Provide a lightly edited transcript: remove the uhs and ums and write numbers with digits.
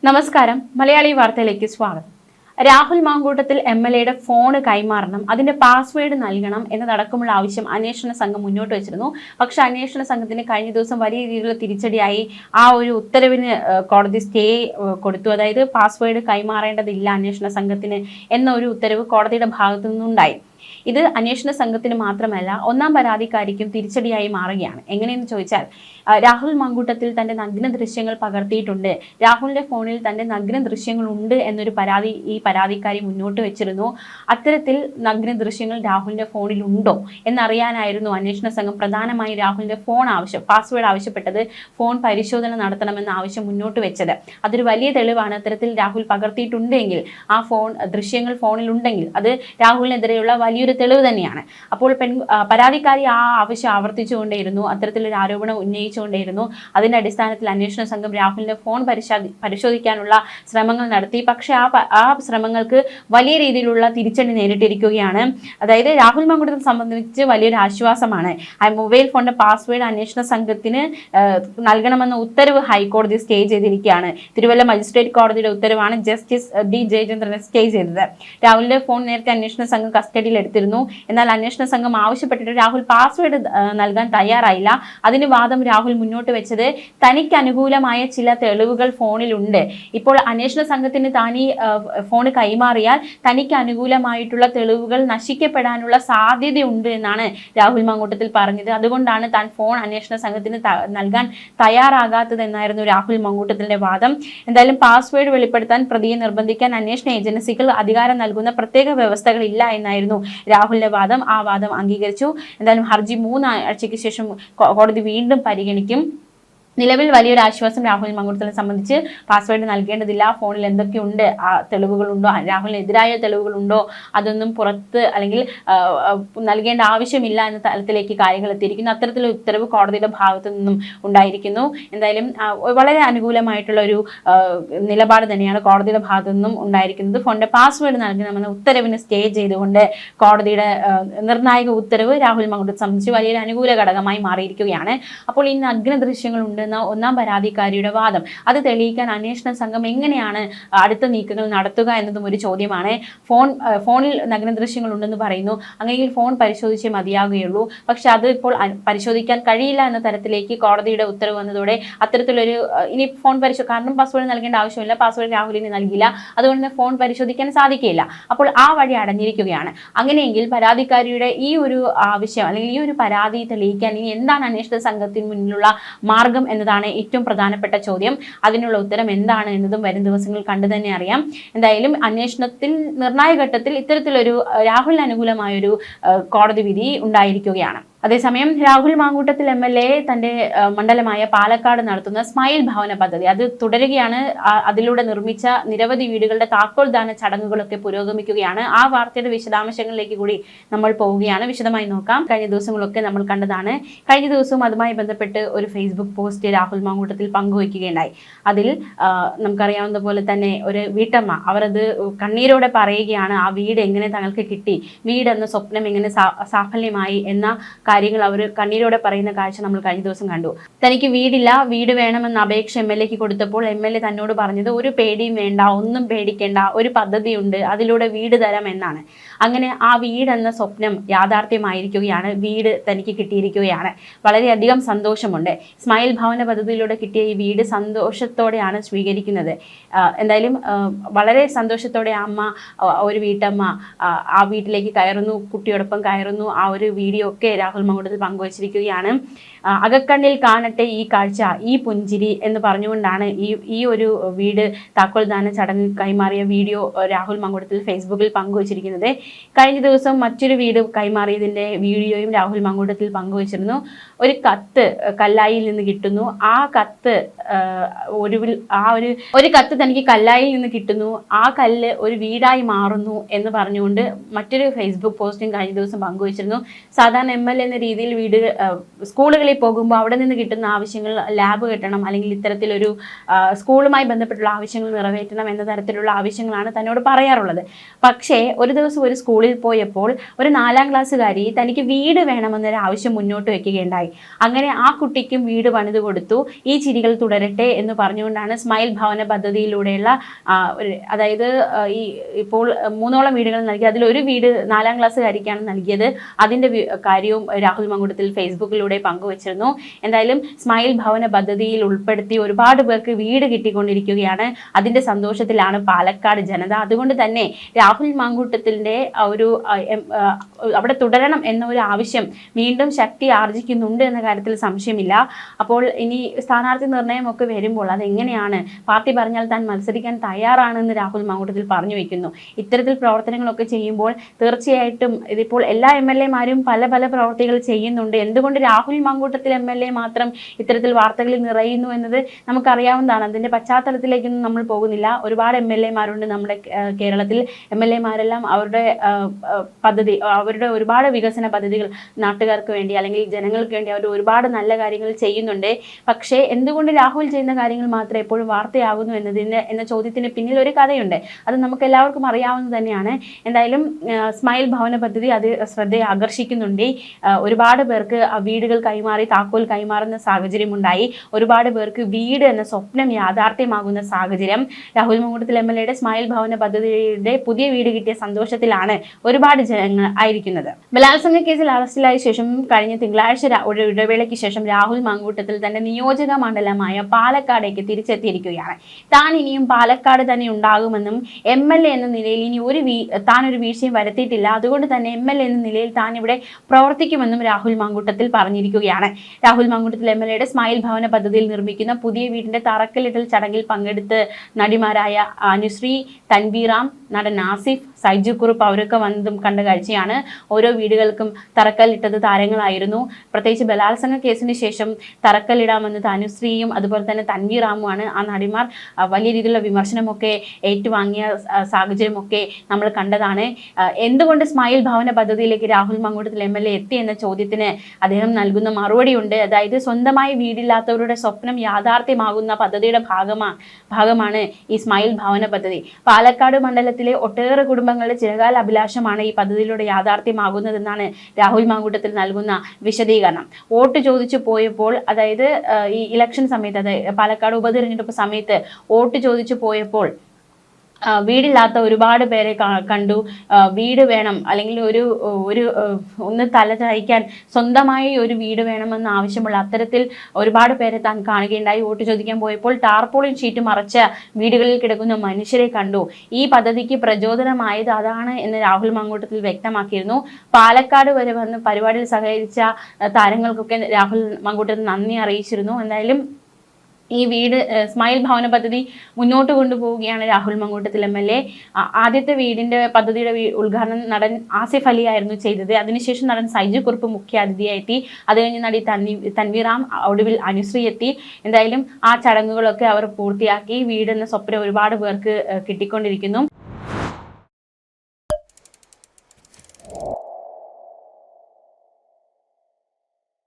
നമസ്കാരം. മലയാളി വാർത്തയിലേക്ക് സ്വാഗതം. രാഹുൽ മാങ്കൂട്ടത്തിൽ MLAയുടെ ഫോൺ കൈമാറണം, അതിന്റെ പാസ്വേഡ് നൽകണം എന്നതടക്കമുള്ള ആവശ്യം അന്വേഷണ സംഘം മുന്നോട്ട് വെച്ചിരുന്നു. പക്ഷെ അന്വേഷണ സംഘത്തിന് കഴിഞ്ഞ ദിവസം വലിയ രീതിയിലുള്ള തിരിച്ചടിയായി ആ ഒരു ഉത്തരവിന് കോടതി സ്റ്റേ കൊടുത്തു. അതായത് പാസ്വേഡ് കൈമാറേണ്ടതില്ല അന്വേഷണ സംഘത്തിന് എന്ന ഒരു ഉത്തരവ് കോടതിയുടെ ഭാഗത്തു നിന്നുണ്ടായി. ഇത് അന്വേഷണ സംഘത്തിന് മാത്രമല്ല ഒന്നാം പരാതിക്കാരിക്കും തിരിച്ചടിയായി മാറുകയാണ്. എങ്ങനെയെന്ന് ചോദിച്ചാൽ, രാഹുൽ മാങ്കൂട്ടത്തിൽ തന്റെ നഗ്ന ദൃശ്യങ്ങൾ പകർത്തിയിട്ടുണ്ട്, രാഹുലിന്റെ ഫോണിൽ തന്റെ നഗ്ന ദൃശ്യങ്ങളുണ്ട് എന്നൊരു പരാതി ഈ പരാതിക്കാരി മുന്നോട്ട് വെച്ചിരുന്നു. അത്തരത്തിൽ നഗ്ന ദൃശ്യങ്ങൾ രാഹുലിന്റെ ഫോണിൽ ഉണ്ടോ എന്നറിയാനായിരുന്നു അന്വേഷണ സംഘം പ്രധാനമായി രാഹുലിന്റെ പാസ്വേഡ് ആവശ്യപ്പെട്ടത്. ഫോൺ പരിശോധന നടത്തണമെന്ന ആവശ്യം മുന്നോട്ട് വെച്ചത് അതൊരു വലിയ തെളിവാണ്. അത്തരത്തിൽ രാഹുൽ പകർത്തിയിട്ടുണ്ടെങ്കിൽ, ആ ദൃശ്യങ്ങൾ ഫോണിൽ ഉണ്ടെങ്കിൽ അത് രാഹുലിനെതിരെയുള്ള വലിയൊരു തെളിവ് തന്നെയാണ്. അപ്പോൾ പരാതിക്കാരി ആ ആവശ്യം ആവർത്തിച്ചുകൊണ്ടേയിരുന്നു, അത്തരത്തിലൊരു ആരോപണം ഉന്നയിച്ചുകൊണ്ടേയിരുന്നു. അതിന്റെ അടിസ്ഥാനത്തിൽ അന്വേഷണ സംഘം രാഹുലിന്റെ ഫോൺ പരിശോധിക്കാനുള്ള ശ്രമങ്ങൾ നടത്തി. പക്ഷെ ആ ശ്രമങ്ങൾക്ക് വലിയ രീതിയിലുള്ള തിരിച്ചടി നേരിട്ടിരിക്കുകയാണ്. അതായത് രാഹുൽ മാങ്കൂട്ടത്തെ സംബന്ധിച്ച് വലിയൊരു ആശ്വാസമാണ്. മൊബൈൽ ഫോണിന്റെ പാസ്വേഡ് അന്വേഷണ സംഘത്തിന് നൽകണമെന്ന ഉത്തരവ് ഹൈക്കോടതി സ്റ്റേ ചെയ്തിരിക്കുകയാണ്. തിരുവല്ല മജിസ്ട്രേറ്റ് കോടതിയുടെ ഉത്തരവാണ് ജസ്റ്റിസ് D ജയചന്ദ്രൻ സ്റ്റേ ചെയ്തത്. രാഹുലിന്റെ ഫോൺ നേരത്തെ അന്വേഷണ സംഘം കസ്റ്റഡിയിൽ എടുത്തിരുന്നു. എന്നാൽ അന്വേഷണ സംഘം ആവശ്യപ്പെട്ടിട്ട് രാഹുൽ പാസ്വേഡ് നൽകാൻ തയ്യാറായില്ല. അതിന് വാദം രാഹുൽ മുന്നോട്ട് വെച്ചത് തനിക്ക് അനുകൂലമായ ചില തെളിവുകൾ ഫോണിലുണ്ട്. ഇപ്പോൾ അന്വേഷണ സംഘത്തിന് താനീ ഫോൺ കൈമാറിയാൽ തനിക്ക് അനുകൂലമായിട്ടുള്ള തെളിവുകൾ നശിക്കപ്പെടാനുള്ള സാധ്യതയുണ്ട് എന്നാണ് രാഹുൽ മാങ്കൂട്ടത്തിൽ പറഞ്ഞത്. അതുകൊണ്ടാണ് താൻ ഫോൺ അന്വേഷണ സംഘത്തിന് നൽകാൻ തയ്യാറാകാത്തതെന്നായിരുന്നു രാഹുൽ മാങ്കൂട്ടത്തിന്റെ വാദം. എന്തായാലും പാസ്വേഡ് വെളിപ്പെടുത്താൻ പ്രതിയെ നിർബന്ധിക്കാൻ അന്വേഷണ ഏജൻസികൾ അധികാരം നൽകുന്ന പ്രത്യേക വ്യവസ്ഥകളില്ല എന്നായിരുന്നു രാഹുലിന്റെ വാദം. ആ വാദം അംഗീകരിച്ചു. എന്തായാലും ഹർജി 3 ആഴ്ചയ്ക്ക് ശേഷം കോടതി വീണ്ടും പരിഗണിക്കും. നിലവിൽ വലിയൊരു ആശ്വാസം രാഹുൽ മാങ്കൂട്ടത്തിനെ സംബന്ധിച്ച്. പാസ്വേഡ് നൽകേണ്ടതില്ല, ഫോണിൽ എന്തൊക്കെയുണ്ട്, ആ തെളിവുകളുണ്ടോ, രാഹുലിനെതിരായ തെളിവുകളുണ്ടോ, അതൊന്നും പുറത്ത് അല്ലെങ്കിൽ നൽകേണ്ട ആവശ്യമില്ല എന്ന തലത്തിലേക്ക് കാര്യങ്ങൾ എത്തിയിരിക്കുന്നു. അത്തരത്തിലുള്ള ഉത്തരവ് കോടതിയുടെ ഭാഗത്തു നിന്നും ഉണ്ടായിരിക്കുന്നു. എന്തായാലും വളരെ അനുകൂലമായിട്ടുള്ള ഒരു നിലപാട് തന്നെയാണ് കോടതിയുടെ ഭാഗത്തു നിന്നും ഉണ്ടായിരിക്കുന്നത്. ഫോണിന്റെ പാസ്വേഡ് നൽകണമെന്ന ഉത്തരവിന് സ്റ്റേ ചെയ്തുകൊണ്ട് കോടതിയുടെ നിർണായക ഉത്തരവ് രാഹുൽ മാങ്കൂട്ടത്തെ സംബന്ധിച്ച് വലിയൊരു അനുകൂല ഘടകമായി മാറിയിരിക്കുകയാണ്. അപ്പോൾ ഈ നഗ്ന ദൃശ്യങ്ങളുണ്ട് ഒന്നാം പരാതിക്കാരിയുടെ വാദം, അത് തെളിയിക്കാൻ അന്വേഷണ സംഘം എങ്ങനെയാണ് അടുത്ത നീക്കങ്ങൾ നടത്തുക എന്നതും ഒരു ചോദ്യമാണ്. ഫോണിൽ നഗ്ന ദൃശ്യങ്ങൾ ഉണ്ടെന്ന് പറയുന്നു, അങ്ങനെയെങ്കിൽ ഫോൺ പരിശോധിച്ചേ മതിയാകുകയുള്ളൂ. പക്ഷെ അത് ഇപ്പോൾ പരിശോധിക്കാൻ കഴിയില്ല എന്ന തരത്തിലേക്ക് കോടതിയുടെ ഉത്തരവ് വന്നതോടെ അത്തരത്തിലൊരു ഇനി ഫോൺ കാരണം പാസ്വേഡ് നൽകേണ്ട ആവശ്യമില്ല, പാസ്വേഡ് രാഹുലിന് നൽകില്ല, അതുകൊണ്ട് തന്നെ ഫോൺ പരിശോധിക്കാൻ സാധിക്കില്ല. അപ്പോൾ ആ വഴി അടഞ്ഞിരിക്കുകയാണ്. അങ്ങനെയെങ്കിൽ പരാതിക്കാരിയുടെ ഈ ഒരു ആവശ്യം അല്ലെങ്കിൽ ഈ ഒരു പരാതി തെളിയിക്കാൻ ഇനി എന്താണ് അന്വേഷണ സംഘത്തിന് മുന്നിലുള്ള മാർഗം എന്നതാണ് ഏറ്റവും പ്രധാനപ്പെട്ട ചോദ്യം. അതിനുള്ള ഉത്തരം എന്താണ് എന്നതും വരും ദിവസങ്ങൾ കണ്ടു തന്നെ അറിയാം. എന്തായാലും അന്വേഷണത്തിൽ നിർണായക ഘട്ടത്തിൽ ഇത്തരത്തിലൊരു രാഹുലിന് അനുകൂലമായൊരു കോടതി വിധി ഉണ്ടായിരിക്കുകയാണ്. അതേസമയം രാഹുൽ മാങ്കൂട്ടത്തിൽ MLA തന്റെ മണ്ഡലമായ പാലക്കാട് നടത്തുന്ന സ്മൈൽ ഭവന പദ്ധതി അത് തുടരുകയാണ്. അതിലൂടെ നിർമ്മിച്ച നിരവധി വീടുകളുടെ താക്കോൽദാന ചടങ്ങുകളൊക്കെ പുരോഗമിക്കുകയാണ്. ആ വാർത്തയുടെ വിശദാംശങ്ങളിലേക്ക് കൂടി നമ്മൾ പോവുകയാണ്. വിശദമായി നോക്കാം. കഴിഞ്ഞ ദിവസങ്ങളൊക്കെ നമ്മൾ കണ്ടതാണ്. കഴിഞ്ഞ ദിവസവും അതുമായി ബന്ധപ്പെട്ട് ഒരു ഫേസ്ബുക്ക് പോസ്റ്റ് രാഹുൽ മാങ്കൂട്ടത്തിൽ പങ്കുവയ്ക്കുകയുണ്ടായി. അതിൽ നമുക്കറിയാവുന്ന പോലെ തന്നെ ഒരു വീട്ടമ്മ അവരത് കണ്ണീരോടെ പറയുകയാണ്, ആ വീട് എങ്ങനെ തങ്ങൾക്ക് കിട്ടി, വീടെന്ന സ്വപ്നം എങ്ങനെ സാഫല്യമായി എന്ന കാര്യങ്ങൾ അവർ കണ്ണീരോടെ പറയുന്ന കാഴ്ച നമ്മൾ കഴിഞ്ഞ ദിവസം കണ്ടു. തനിക്ക് വീടില്ല, വീട് വേണമെന്ന അപേക്ഷ MLAക്ക് കൊടുത്തപ്പോൾ MLA തന്നോട് പറഞ്ഞത് ഒരു പേടിയും വേണ്ട, ഒന്നും പേടിക്കേണ്ട, ഒരു പദ്ധതിയുണ്ട്, അതിലൂടെ വീട് തരാം എന്നാണ്. അങ്ങനെ ആ വീടെന്ന സ്വപ്നം യാഥാർത്ഥ്യമായിരിക്കുകയാണ്. വീട് തനിക്ക് കിട്ടിയിരിക്കുകയാണ്. വളരെയധികം സന്തോഷമുണ്ട്. സ്മൈൽ ഭവന പദ്ധതിയിലൂടെ കിട്ടിയ ഈ വീട് സന്തോഷത്തോടെയാണ് സ്വീകരിക്കുന്നത്. എന്തായാലും വളരെ സന്തോഷത്തോടെ ഒരു വീട്ടമ്മ ആ വീട്ടിലേക്ക് കയറുന്നു, കുട്ടിയോടൊപ്പം കയറുന്നു. ആ ഒരു വീഡിയോ ഒക്കെ രാഹുൽ മാങ്കൂട്ടത്തിൽ പങ്കുവച്ചിരിക്കുകയാണ്. അകക്കണ്ണിൽ കാണട്ടെ ഈ കാഴ്ച, ഈ പുഞ്ചിരി എന്ന് പറഞ്ഞുകൊണ്ടാണ് ഈ ഒരു വീട് താക്കോൽദാന ചടങ്ങ് കൈമാറിയ വീഡിയോ രാഹുൽ മാങ്കൂട്ടത്തിൽ ഫേസ്ബുക്കിൽ പങ്കുവച്ചിരിക്കുന്നത്. കഴിഞ്ഞ ദിവസം മറ്റൊരു വീട് കൈമാറിയതിൻ്റെ വീഡിയോയും രാഹുൽ മാങ്കൂട്ടത്തിൽ പങ്കുവച്ചിരുന്നു. ഒരു കത്ത് കല്ലായിൽ നിന്ന് കിട്ടുന്നു. ആ കത്ത് ഒരു കത്ത് തനിക്ക് കല്ലായിൽ നിന്ന് കിട്ടുന്നു, ആ കല്ല് ഒരു വീടായി മാറുന്നു എന്ന് പറഞ്ഞുകൊണ്ട് മറ്റൊരു ഫേസ്ബുക്ക് പോസ്റ്റും കഴിഞ്ഞ ദിവസം പങ്കുവച്ചിരുന്നു. സാധാരണ MLA എന്ന രീതിയിൽ സ്കൂളുകളിൽ പോകുമ്പോൾ അവിടെ നിന്ന് കിട്ടുന്ന ആവശ്യങ്ങൾ, ലാബ് കെട്ടണം, അല്ലെങ്കിൽ ഇത്തരത്തിലൊരു സ്കൂളുമായി ബന്ധപ്പെട്ടുള്ള ആവശ്യങ്ങൾ നിറവേറ്റണം എന്ന തരത്തിലുള്ള ആവശ്യങ്ങളാണ് തന്നോട് പറയാറുള്ളത്. പക്ഷേ ഒരു ദിവസം ഒരു സ്കൂളിൽ പോയപ്പോൾ ഒരു 4ാം ക്ലാസ്സുകാരി തനിക്ക് വീട് വേണമെന്നൊരു ആവശ്യം മുന്നോട്ട് വെക്കുകയുണ്ടായി. അങ്ങനെ ആ കുട്ടിക്കും വീട് പണിത് കൊടുത്തു. ഈ ചിരികൾ തുടരട്ടെ എന്ന് പറഞ്ഞുകൊണ്ടാണ് സ്മൈൽ ഭവന പദ്ധതിയിലൂടെയുള്ള അതായത് ഇപ്പോൾ 3ഓളം വീടുകൾ നൽകി. അതിലൊരു വീട് 4ാം ക്ലാസ്സുകാരിക്കാണ് നൽകിയത്. അതിൻ്റെ കാര്യവും രാഹുൽ മങ്കൂട്ടത്തിൽ ഫേസ്ബുക്കിലൂടെ പങ്കുവച്ചിരുന്നു. എന്തായാലും സ്മൈൽ ഭവന പദ്ധതിയിൽ ഉൾപ്പെടുത്തി ഒരുപാട് പേർക്ക് വീട് കിട്ടിക്കൊണ്ടിരിക്കുകയാണ്. അതിൻ്റെ സന്തോഷത്തിലാണ് പാലക്കാട് ജനത. അതുകൊണ്ട് തന്നെ രാഹുൽ മങ്കൂട്ടത്തിൻ്റെ അവിടെ തുടരണം എന്ന ഒരു ആവശ്യം വീണ്ടും ശക്തി ആർജിക്കുന്നുണ്ട് എന്ന കാര്യത്തിൽ സംശയമില്ല. അപ്പോൾ ഇനി സ്ഥാനാർത്ഥി നിർണയമൊക്കെ വരുമ്പോൾ അതെങ്ങനെയാണ്, പാർട്ടി പറഞ്ഞാൽ താൻ മത്സരിക്കാൻ തയ്യാറാണെന്ന് രാഹുൽ മങ്കൂട്ടത്തിൽ പറഞ്ഞു വയ്ക്കുന്നു. ഇത്തരത്തിൽ പ്രവർത്തനങ്ങളൊക്കെ ചെയ്യുമ്പോൾ തീർച്ചയായിട്ടും ഇതിപ്പോൾ എല്ലാ MLA-മാരും പല പല പ്രവർത്തികൾ ചെയ്യുന്നുണ്ട്. എന്തുകൊണ്ട് രാഹുൽ മങ്കൂട്ടത്തിൽ MLA മാത്രം ഇത്തരത്തിൽ വാർത്തകളിൽ നിറയുന്നു എന്നത് നമുക്കറിയാവുന്നതാണ്. അതിൻ്റെ പശ്ചാത്തലത്തിലേക്കൊന്നും നമ്മൾ പോകുന്നില്ല. ഒരുപാട് MLA-മാരുണ്ട് നമ്മുടെ കേരളത്തിൽ. MLA-മാരെല്ലാം അവരുടെ ഒരുപാട് വികസന പദ്ധതികൾ നാട്ടുകാർക്ക് വേണ്ടി അല്ലെങ്കിൽ ജനങ്ങൾക്ക് വേണ്ടി അവർ ഒരുപാട് നല്ല കാര്യങ്ങൾ ചെയ്യുന്നുണ്ട്. പക്ഷേ എന്തുകൊണ്ട് രാഹുൽ ചെയ്യുന്ന കാര്യങ്ങൾ മാത്രമേ എപ്പോഴും വാർത്തയാകുന്നു എന്ന ചോദ്യത്തിന് പിന്നിൽ ഒരു കഥയുണ്ട്. അത് നമുക്ക് എല്ലാവർക്കും അറിയാവുന്നത് തന്നെയാണ്. എന്തായാലും സ്മൈൽ ഭവന പദ്ധതി അത് ശ്രദ്ധയെ ആകർഷിക്കുന്നുണ്ട്. ഒരുപാട് പേർക്ക് വീടുകൾ കൈമാറി, താക്കോൽ കൈമാറുന്ന സാഹചര്യം ഉണ്ടായി. ഒരുപാട് പേർക്ക് വീട് എന്ന സ്വപ്നം യാഥാർത്ഥ്യമാകുന്ന സാഹചര്യം. രാഹുൽ മങ്കൂട്ടത്തിൽ MLA-യുടെ സ്മൈൽ ഭവന പദ്ധതിയുടെ പുതിയ വീട് കിട്ടിയ സന്തോഷത്തിലാണ് ഒരുപാട് ജനങ്ങൾ ആയിരിക്കുന്നത്. ബലാത്സംഗ കേസിൽ അറസ്റ്റിലായ ശേഷം കഴിഞ്ഞ തിങ്കളാഴ്ച ഒരു ഇടവേളയ്ക്ക് ശേഷം രാഹുൽ മങ്കൂട്ടത്തിൽ തന്റെ നിയോജക മണ്ഡലമായ പാലക്കാടേക്ക് തിരിച്ചെത്തിയിരിക്കുകയാണ്. താൻ ഇനിയും പാലക്കാട് തന്നെ ഉണ്ടാകുമെന്നും MLA എന്ന നിലയിൽ ഇനി താൻ ഒരു വീഴ്ചയും വരുത്തിയിട്ടില്ല, അതുകൊണ്ട് തന്നെ MLA എന്ന നിലയിൽ താൻ ഇവിടെ പ്രവർത്തിക്കുമെന്നും രാഹുൽ മങ്കൂട്ടത്തിൽ പറഞ്ഞിരിക്കുകയാണ്. രാഹുൽ മങ്കൂട്ടത്തിൽ MLA-യുടെ സ്മൈൽ ഭവന പദ്ധതിയിൽ നിർമ്മിക്കുന്ന പുതിയ വീടിന്റെ തറക്കല്ലിടൽ ചടങ്ങിൽ പങ്കെടുത്ത് നടിമാരായ അനുശ്രീ, തൻവീറാം, നടൻ ആസിഫ്, സൈജു കുറുപ്പ് അവരൊക്കെ വന്നതും കണ്ട കാഴ്ചയാണ്. ഓരോ വീടുകൾക്കും തറക്കല്ലിട്ടത് താരങ്ങളായിരുന്നു. പ്രത്യേകിച്ച് ബലാത്സംഗ കേസിന് ശേഷം തറക്കല്ലിടാമെന്നത് അനുശ്രീയും അതുപോലെ തന്നെ തൻവീറാമുമാണ്. ആ നടിമാർ വലിയ രീതിയിലുള്ള വിമർശനമൊക്കെ ഏറ്റുവാങ്ങിയ സാഹചര്യമൊക്കെ നമ്മൾ കണ്ടതാണ്. എന്തുകൊണ്ട് സ്മൈൽ ഭവന പദ്ധതിയിലേക്ക് രാഹുൽ മങ്കൂട്ടത്തിൽ MLA എത്തി എന്ന ചോദ്യത്തിന് അദ്ദേഹം നൽകുന്ന മറുപടിയുണ്ട്. അതായത് സ്വന്തമായി വീടില്ലാത്തവരുടെ സ്വപ്നം യാഥാർത്ഥ്യമാകുന്ന പദ്ധതിയുടെ ഭാഗമാണ് ഈ സ്മൈൽ ഭവന പദ്ധതി. പാലക്കാട് മണ്ഡലത്തിലെ ഒട്ടേറെ കുടുംബങ്ങളുടെ ചിരകാല അഭിലാഷമാണ് ഈ പദ്ധതിയിലൂടെ യാഥാർത്ഥ്യമാകുന്നതെന്നാണ് രാഹുൽ മങ്കൂട്ടത്തിൽ നൽകുന്ന വിശദീകരണം. വോട്ട് ചോദിച്ചു പോയപ്പോൾ, അതായത് ഈ ഇലക്ഷൻ സമയത്ത്, അതായത് പാലക്കാട് ഉപതെരഞ്ഞെടുപ്പ് സമയത്ത് വോട്ട് ചോദിച്ചു പോയപ്പോൾ വീടില്ലാത്ത ഒരുപാട് പേരെ കണ്ടു. വീട് വേണം, അല്ലെങ്കിൽ ഒന്ന് തല ചായ്ക്കാൻ സ്വന്തമായി ഒരു വീട് വേണമെന്ന് ആവശ്യമുള്ള അത്തരത്തിൽ ഒരുപാട് പേരെ താൻ കാണുകയുണ്ടായി. വോട്ട് ചോദിക്കാൻ പോയപ്പോൾ ടാർപോളിൻ ഷീറ്റ് മറച്ച വീടുകളിൽ കിടക്കുന്ന മനുഷ്യരെ കണ്ടു. ഈ പദ്ധതിക്ക് പ്രചോദനമായത് അതാണ് എന്ന് രാഹുൽ മങ്കൂട്ടത്തിൽ വ്യക്തമാക്കിയിരുന്നു. പാലക്കാട് വരെ വന്ന് പരിപാടിയിൽ സഹകരിച്ച താരങ്ങൾക്കൊക്കെ രാഹുൽ മങ്കൂട്ടത്തിൽ നന്ദി അറിയിച്ചിരുന്നു. എന്തായാലും ഈ സ്മൈൽ ഭവന പദ്ധതി മുന്നോട്ട് കൊണ്ടുപോവുകയാണ് രാഹുൽ മങ്കൂട്ടത്തിൽ MLA. ആദ്യത്തെ പദ്ധതിയുടെ ഉദ്ഘാടനം നടൻ ആസിഫ് അലി ആയിരുന്നു ചെയ്തത്. അതിനുശേഷം നടൻ സൈജു കുറുപ്പ് മുഖ്യ അതിഥിയായി എത്തി. അത് കഴിഞ്ഞ് നടി തൻവീറാം, ഒടുവിൽ അനുശ്രീ എത്തി. എന്തായാലും ആ ചടങ്ങുകളൊക്കെ അവർ പൂർത്തിയാക്കി. വീടെന്ന സ്വപ്നം ഒരുപാട് പേർക്ക് കിട്ടിക്കൊണ്ടിരിക്കുന്നു.